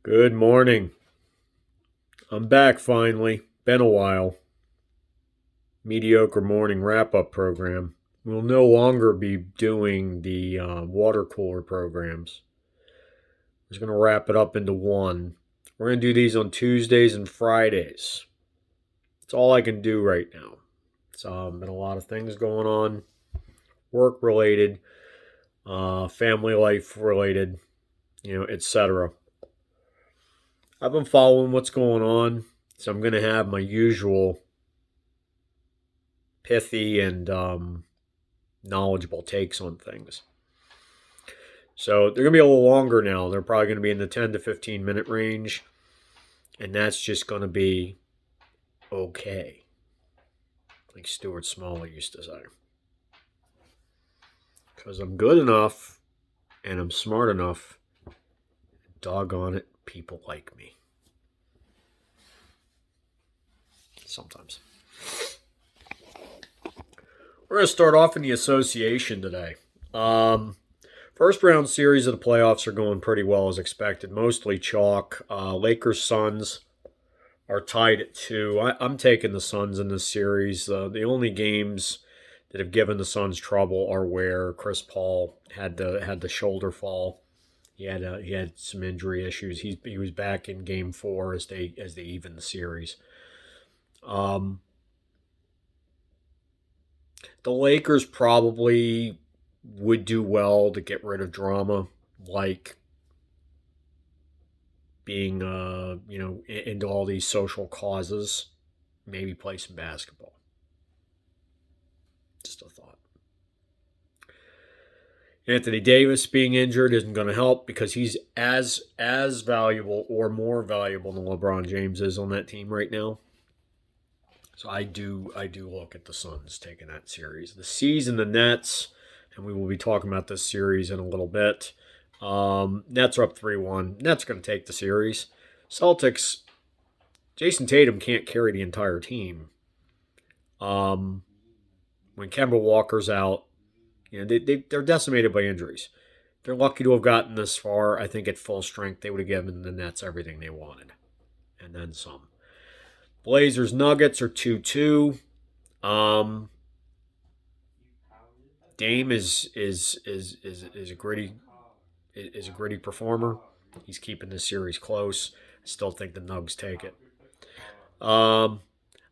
Good morning. I'm back finally. Been a while. Mediocre morning wrap up program. We'll no longer be doing the water cooler programs. I'm just going to wrap it up into one. We're going to do these on Tuesdays and Fridays. That's all I can do right now. It's been a lot of things going on, work related, family life related, etc. I've been following what's going on, so I'm going to have my usual pithy and knowledgeable takes on things. So they're going to be a little longer now. They're probably going to be in the 10 to 15 minute range. And that's just going to be okay. Like Stuart Smalley used to say. Because I'm good enough and I'm smart enough. Doggone it, people like me. Sometimes. We're going to start off in the association today. First round series of the playoffs are going pretty well as expected, mostly chalk. Lakers Suns are tied at 2. I'm taking the Suns in this series. The only games that have given the Suns trouble are where Chris Paul had the shoulder fall. He had some injury issues. He was back in Game 4 as they even the series. The Lakers probably would do well to get rid of drama, like being into all these social causes. Maybe play some basketball. Just a thought. Anthony Davis being injured isn't going to help because he's as valuable or more valuable than LeBron James is on that team right now. So I do look at the Suns taking that series. The C's and the Nets, and we will be talking about this series in a little bit. Nets are up 3-1. Nets going to take the series. Celtics, Jason Tatum can't carry the entire team. When Kemba Walker's out, they're decimated by injuries. They're lucky to have gotten this far. I think at full strength, they would have given the Nets everything they wanted, and then some. Blazers Nuggets are 2-2. Dame is a gritty performer. He's keeping this series close. I still think the Nugs take it. I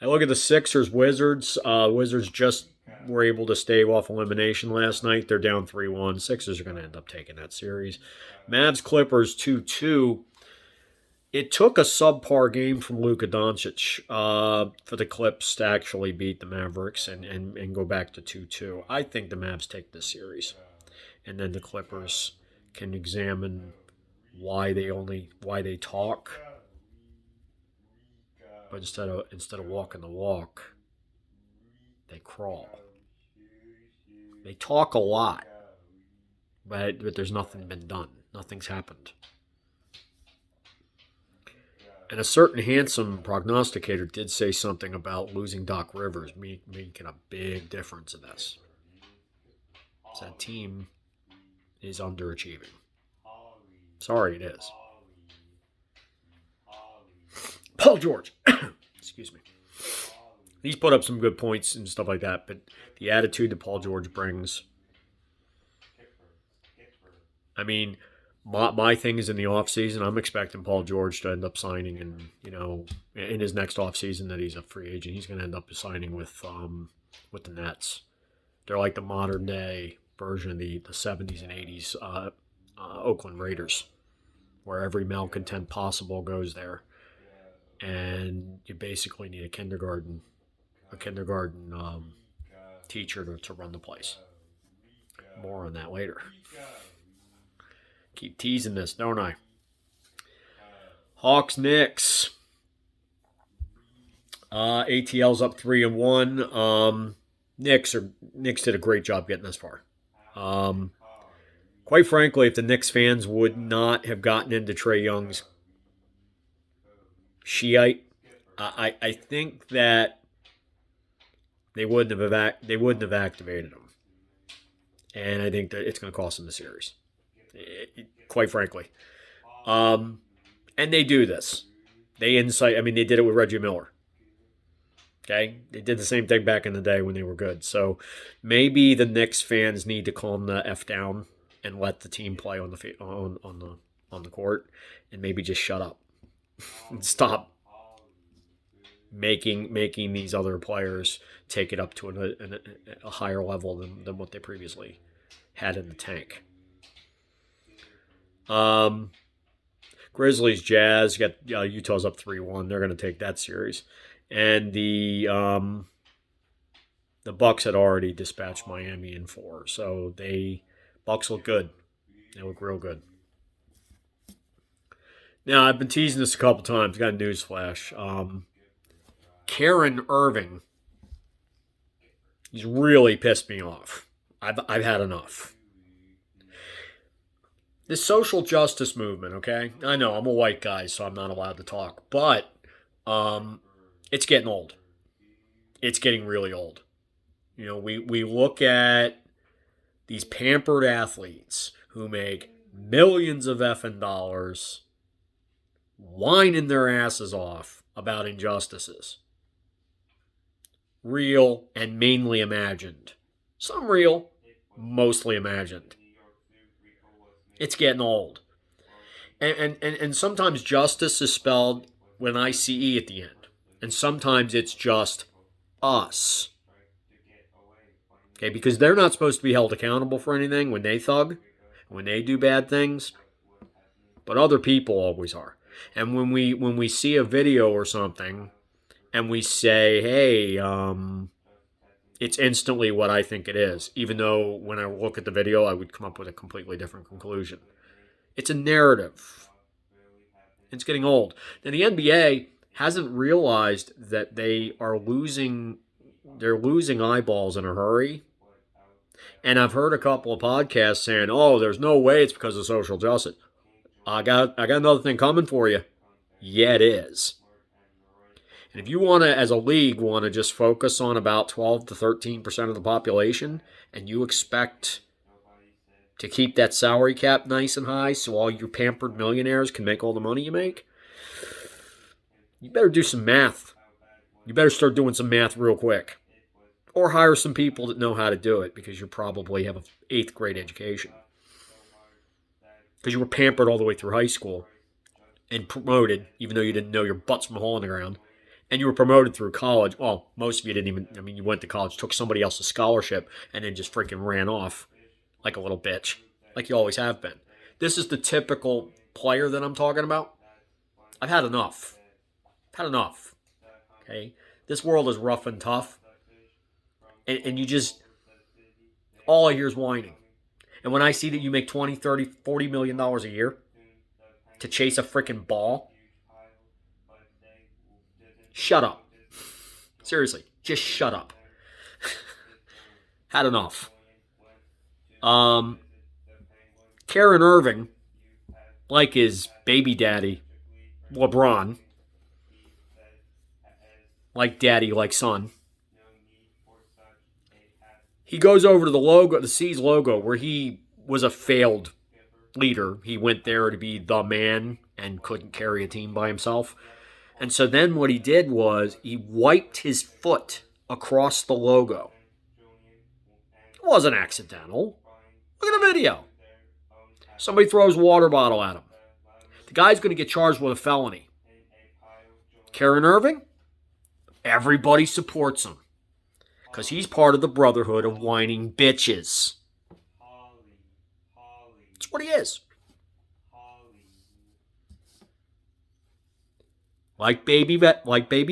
look at the Sixers Wizards. Wizards just were able to stave off elimination last night. They're down 3-1. Sixers are going to end up taking that series. Mavs Clippers 2-2. It took a subpar game from Luka Doncic for the Clips to actually beat the Mavericks and go back to 2-2. I think the Mavs take this series. And then the Clippers can examine why they talk. But instead of walking the walk, they crawl. They talk a lot, but there's nothing been done. Nothing's happened. And a certain handsome prognosticator did say something about losing Doc Rivers making a big difference in this. So that team is underachieving. Sorry, it is. Paul George. Excuse me. He's put up some good points and stuff like that, but the attitude that Paul George brings. I mean, my thing is in the offseason, I'm expecting Paul George to end up signing in his next offseason that he's a free agent. He's going to end up signing with the Nets. They're like the modern day version of the 70s and 80s Oakland Raiders, where every malcontent possible goes there. And you basically need a kindergarten teacher to run the place. More on that later. Keep teasing this, don't I? Hawks Knicks. ATL's up 3-1. Knicks did a great job getting this far. Quite frankly, if the Knicks fans would not have gotten into Trae Young's Shiite, I think that they wouldn't have activated him, and I think that it's going to cost them the series. Quite frankly, And they do this. They incite. I mean, they did it with Reggie Miller. Okay, they did the same thing back in the day when they were good. So maybe the Knicks fans need to calm the f down and let the team play on the court, and maybe just shut up and stop making these other players take it up to a higher level than what they previously had in the tank. Grizzlies, Jazz, got Utah's up 3-1. They're going to take that series. And the Bucks had already dispatched Miami in 4. So Bucks look good. They look real good. Now, I've been teasing this a couple times. Got a news flash. Karen Irving, he's really pissed me off. I've had enough. This social justice movement, okay? I know I'm a white guy, so I'm not allowed to talk, but it's getting old. It's getting really old. You know, we look at these pampered athletes who make millions of effing dollars whining their asses off about injustices. Real and mainly imagined. Some real, mostly imagined. It's getting old. And sometimes justice is spelled with an ICE at the end. And sometimes it's just us. Okay, because they're not supposed to be held accountable for anything when they thug, when they do bad things. But other people always are. And when we see a video or something and we say, hey, it's instantly what I think it is, even though when I look at the video, I would come up with a completely different conclusion. It's a narrative. It's getting old. Now, the NBA hasn't realized that they're losing eyeballs in a hurry. And I've heard a couple of podcasts saying, oh, there's no way it's because of social justice. I got another thing coming for you. Yeah, it is. And if you want to, as a league, want to just focus on about 12 to 13% of the population, and you expect to keep that salary cap nice and high so all your pampered millionaires can make all the money you make, you better do some math. You better start doing some math real quick. Or hire some people that know how to do it, because you probably have an 8th grade education. Because you were pampered all the way through high school and promoted, even though you didn't know your butts from a hole in the ground. And you were promoted through college. Well, most of you didn't even, you went to college, took somebody else's scholarship, and then just freaking ran off like a little bitch, like you always have been. This is the typical player that I'm talking about. I've had enough. Okay? This world is rough and tough. And you just, all I hear is whining. And when I see that you make $20, $30, $40 million a year to chase a freaking ball, shut up. Seriously, just shut up. Had enough. Karen Irving, like his baby daddy, LeBron, like daddy, like son, he goes over to the C's logo, where he was a failed leader. He went there to be the man and couldn't carry a team by himself. And so then what he did was he wiped his foot across the logo. It wasn't accidental. Look at the video. Somebody throws a water bottle at him. The guy's going to get charged with a felony. Karen Irving, everybody supports him, because he's part of the brotherhood of whining bitches. That's what he is. Like baby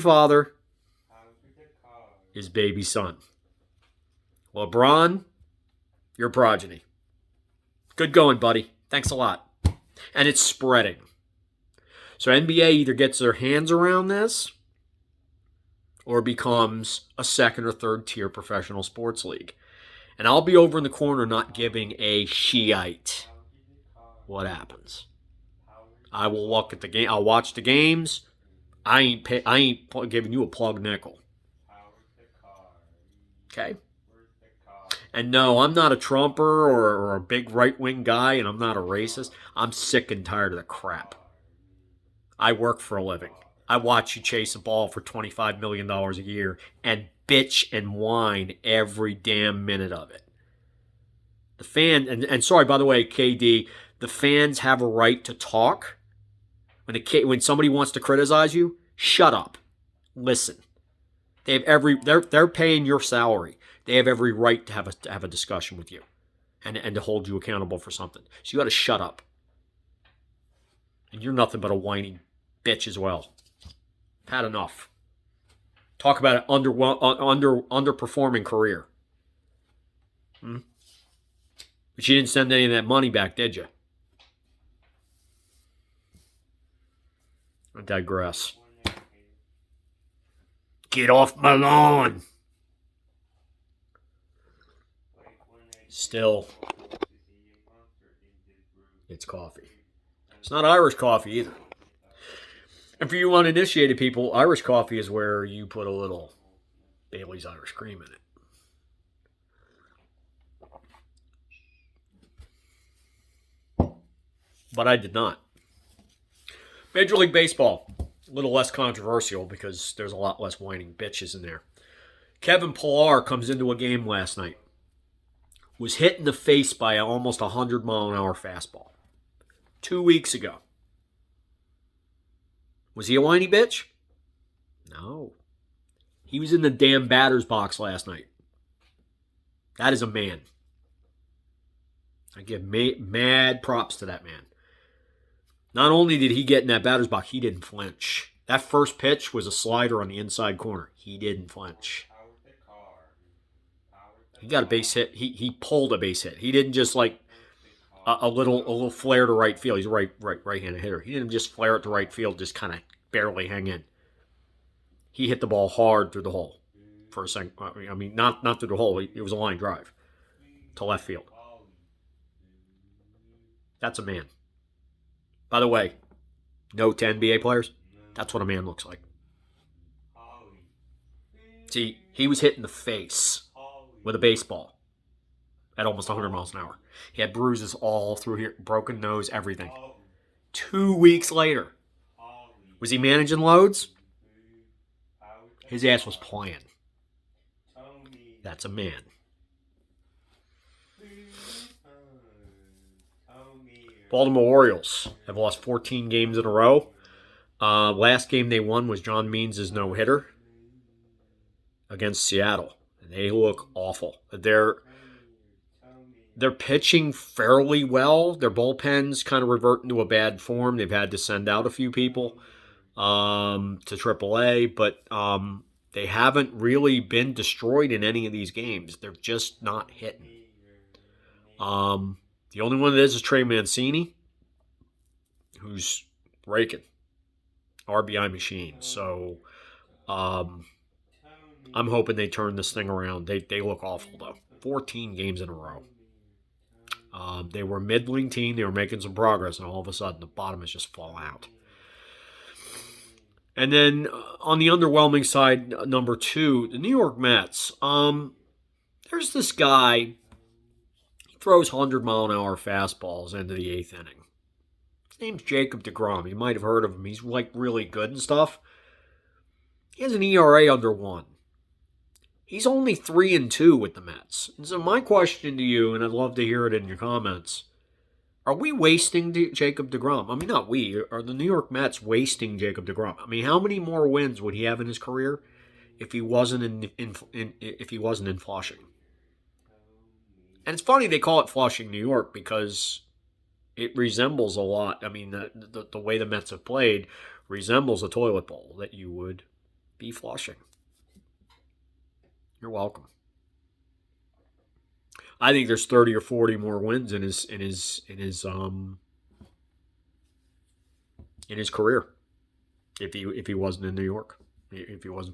father, is baby son. LeBron, you're progeny. Good going, buddy. Thanks a lot. And it's spreading. So NBA either gets their hands around this or becomes a 2nd or 3rd tier professional sports league. And I'll be over in the corner not giving a shite what happens. I will look at the game. I'll watch the games. I ain't giving you a plug nickel. Okay? And no, I'm not a Trumper or a big right-wing guy, and I'm not a racist. I'm sick and tired of the crap. I work for a living. I watch you chase a ball for $25 million a year and bitch and whine every damn minute of it. The fan, and sorry, by the way, KD, the fans have a right to talk. When somebody wants to criticize you, shut up. Listen. They're paying your salary. They have every right to have a discussion with you and to hold you accountable for something. So you got to shut up. And you're nothing but a whiny bitch as well. Had enough. Talk about an underperforming career. But you didn't send any of that money back, did you? I digress. Get off my lawn. Still, it's coffee. It's not Irish coffee either. And for you uninitiated people, Irish coffee is where you put a little Bailey's Irish cream in it. But I did not. Major League Baseball, a little less controversial because there's a lot less whining bitches in there. Kevin Pillar comes into a game last night. Was hit in the face by almost 100-mile-an-hour fastball. 2 weeks ago. Was he a whiny bitch? No. He was in the damn batter's box last night. That is a man. I give mad props to that man. Not only did he get in that batter's box, he didn't flinch. That first pitch was a slider on the inside corner. He didn't flinch. He got a base hit. He pulled a base hit. He didn't just like a little flare to right field. He's a right-handed hitter. He didn't just flare it to right field, just kind of barely hang in. He hit the ball hard through the hole for a second. I mean, not through the hole. It was a line drive to left field. That's a man. By the way, no to NBA players. That's what a man looks like. See, he was hit in the face with a baseball at almost 100 miles an hour. He had bruises all through here, broken nose, everything. 2 weeks later, was he managing loads? His ass was playing. That's a man. Baltimore Orioles have lost 14 games in a row. Last game they won was John Means' no-hitter against Seattle. And they look awful. They're pitching fairly well. Their bullpen's kind of reverting to a bad form. They've had to send out a few people to AAA, but they haven't really been destroyed in any of these games. They're just not hitting. The only one that is Trey Mancini, who's raking. RBI machine. So I'm hoping they turn this thing around. They look awful, though. 14 games in a row. They were a middling team. They were making some progress, and all of a sudden the bottom has just fallen out. And then on the underwhelming side, number 2, the New York Mets. There's this guy. Throws 100-mile-an-hour fastballs into the 8th inning. His name's Jacob deGrom. You might have heard of him. He's like really good and stuff. He has an ERA under 1. He's only 3-2 with the Mets. And so my question to you, and I'd love to hear it in your comments, are we wasting Jacob deGrom? I mean, not we. Are the New York Mets wasting Jacob deGrom? I mean, how many more wins would he have in his career if he wasn't in Flushing? And it's funny they call it Flushing, New York, because it resembles a lot. I mean, the way the Mets have played resembles a toilet bowl that you would be flushing. You're welcome. I think there's 30 or 40 more wins in his career if he wasn't in New York. If he was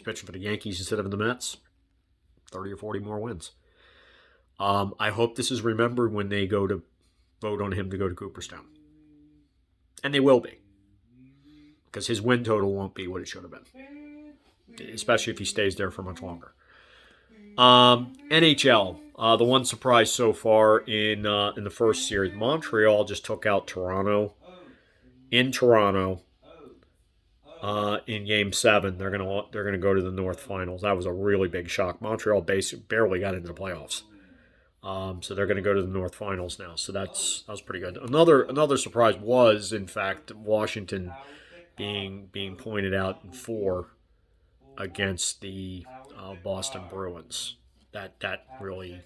pitching for the Yankees instead of the Mets, 30 or 40 more wins. I hope this is remembered when they go to vote on him to go to Cooperstown. And they will be. Because his win total won't be what it should have been. Especially if he stays there for much longer. NHL. The one surprise so far in the first series. Montreal just took out Toronto. in Toronto. In Game 7, they're gonna go to the North Finals. That was a really big shock. Montreal basically barely got into the playoffs. So they're going to go to the North Finals now. So that was pretty good. Another surprise was, in fact, Washington being pointed out in 4 against the Boston Bruins. That really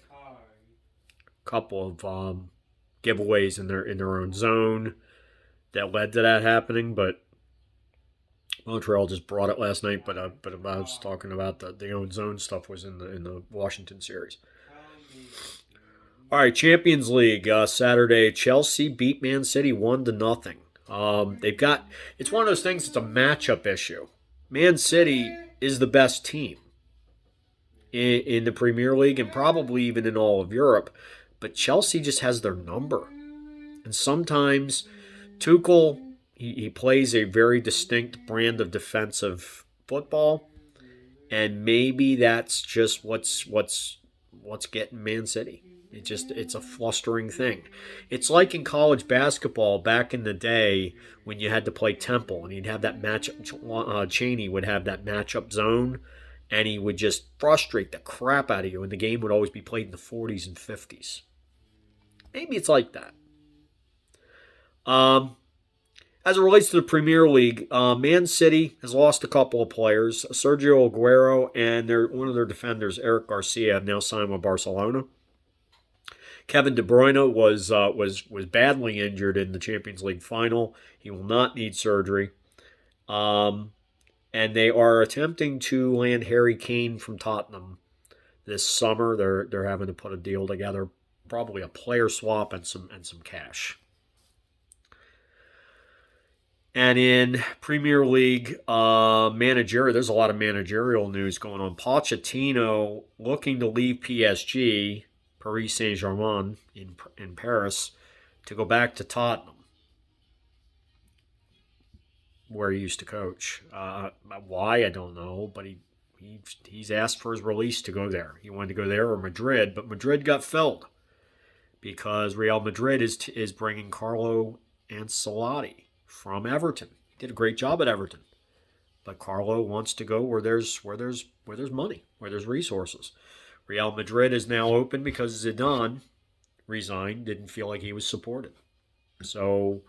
couple of giveaways in their own zone that led to that happening, but Montreal just brought it last night. But I was talking about the own zone stuff was in the Washington series. All right, Champions League Saturday. Chelsea beat Man City 1-0. They've got it's one of those things. It's a matchup issue. Man City is the best team in the Premier League and probably even in all of Europe, but Chelsea just has their number. And sometimes Tuchel he plays a very distinct brand of defensive football, and maybe that's just what's getting Man City. It's a flustering thing. It's like in college basketball back in the day when you had to play Temple and he'd have that matchup. Cheney would have that matchup zone, and he would just frustrate the crap out of you, and the game would always be played in the 40s and 50s. Maybe it's like that. As it relates to the Premier League, Man City has lost a couple of players. Sergio Aguero and one of their defenders, Eric Garcia, have now signed with Barcelona. Kevin De Bruyne was badly injured in the Champions League final. He will not need surgery. And they are attempting to land Harry Kane from Tottenham this summer. They're having to put a deal together, probably a player swap and some cash. And in Premier League managerial, there's a lot of managerial news going on. Pochettino looking to leave PSG, Paris Saint-Germain in Paris, to go back to Tottenham, where he used to coach. Why, I don't know, but he's asked for his release to go there. He wanted to go there or Madrid, but Madrid got filled because Real Madrid is bringing Carlo Ancelotti from Everton. He did a great job at Everton, but Carlo wants to go where there's money, where there's resources. Real Madrid is now open because Zidane resigned, didn't feel like he was supported. So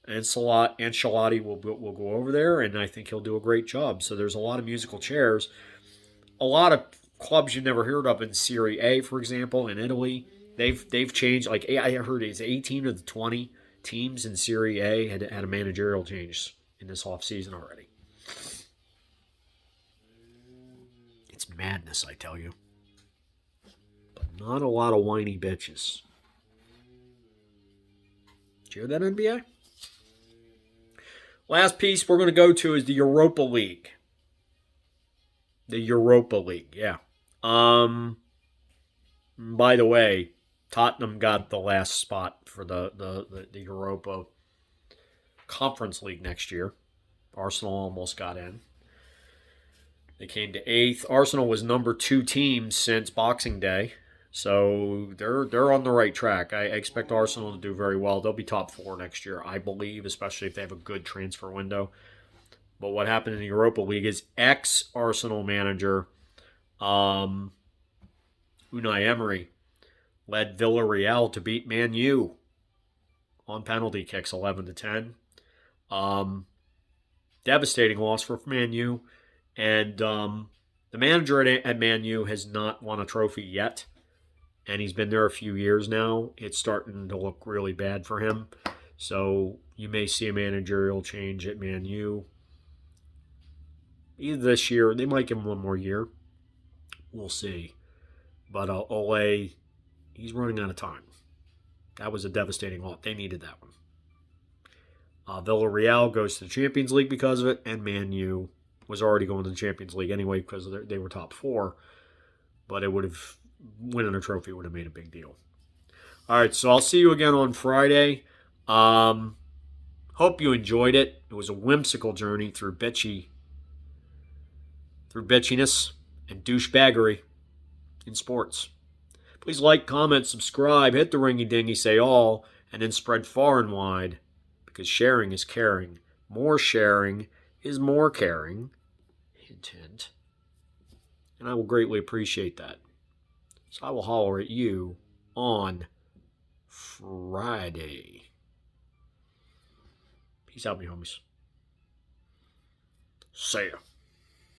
Ancelotti will go over there, and I think he'll do a great job. So there's a lot of musical chairs. A lot of clubs you never heard of in Serie A, for example, in Italy, they've changed. Like I heard it's 18 of the 20 teams in Serie A had a managerial change in this offseason already. It's madness, I tell you. Not a lot of whiny bitches. Did you hear that, NBA? Last piece we're going to go to is the Europa League. The Europa League, yeah. By the way, Tottenham got the last spot for the Europa Conference League next year. Arsenal almost got in. They came to 8th. Arsenal was number 2 team since Boxing Day. So they're on the right track. I expect Arsenal to do very well. They'll be top 4 next year, I believe, especially if they have a good transfer window. But what happened in the Europa League is ex-Arsenal manager Unai Emery led Villarreal to beat Man U on penalty kicks 11-10. Devastating loss for Man U. And the manager at Man U has not won a trophy yet. And he's been there a few years now. It's starting to look really bad for him. So you may see a managerial change at Man U. Either this year, they might give him one more year. We'll see. But Ole, he's running out of time. That was a devastating loss. They needed that one. Villarreal goes to the Champions League because of it, and Man U was already going to the Champions League anyway because they were top 4. But it would have winning a trophy would have made a big deal. All right, so I'll see you again on Friday. Hope you enjoyed it. It was a whimsical journey through bitchiness and douchebaggery in sports. Please like, comment, subscribe, hit the ringy-dingy, say all, and then spread far and wide, because sharing is caring. More sharing is more caring. Hint, hint. And I will greatly appreciate that. So I will holler at you on Friday. Peace out, me homies. See ya.